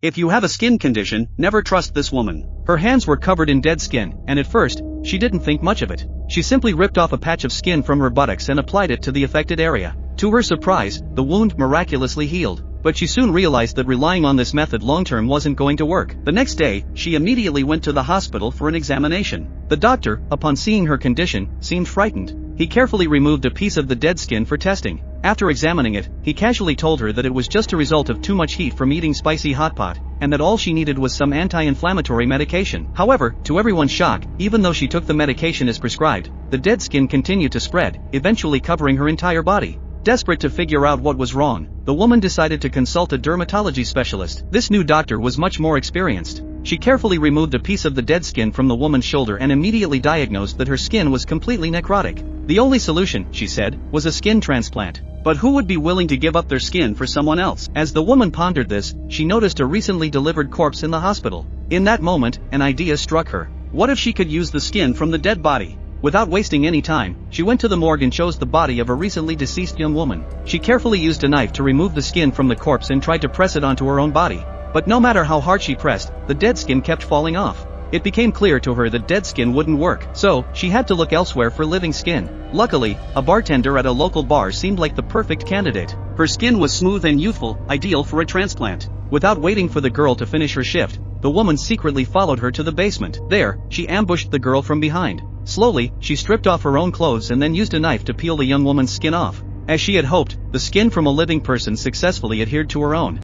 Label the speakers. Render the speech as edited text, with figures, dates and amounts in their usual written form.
Speaker 1: If you have a skin condition, never trust this woman. Her hands were covered in dead skin, and at first, she didn't think much of it. She simply ripped off a patch of skin from her buttocks and applied it to the affected area. To her surprise, the wound miraculously healed. But she soon realized that relying on this method long-term wasn't going to work. The next day, she immediately went to the hospital for an examination. The doctor, upon seeing her condition, seemed frightened. He carefully removed a piece of the dead skin for testing. After examining it, he casually told her that it was just a result of too much heat from eating spicy hot pot, and that all she needed was some anti-inflammatory medication. However, to everyone's shock, even though she took the medication as prescribed, the dead skin continued to spread, eventually covering her entire body. Desperate to figure out what was wrong, the woman decided to consult a dermatology specialist. This new doctor was much more experienced. She carefully removed a piece of the dead skin from the woman's shoulder and immediately diagnosed that her skin was completely necrotic. The only solution, she said, was a skin transplant. But who would be willing to give up their skin for someone else? As the woman pondered this, she noticed a recently delivered corpse in the hospital. In that moment, an idea struck her. What if she could use the skin from the dead body? Without wasting any time, she went to the morgue and chose the body of a recently deceased young woman. She carefully used a knife to remove the skin from the corpse and tried to press it onto her own body. But no matter how hard she pressed, the dead skin kept falling off. It became clear to her that dead skin wouldn't work, so she had to look elsewhere for living skin. Luckily, a bartender at a local bar seemed like the perfect candidate. Her skin was smooth and youthful, ideal for a transplant. Without waiting for the girl to finish her shift, the woman secretly followed her to the basement. There, she ambushed the girl from behind. Slowly, she stripped off her own clothes and then used a knife to peel the young woman's skin off. As she had hoped, the skin from a living person successfully adhered to her own.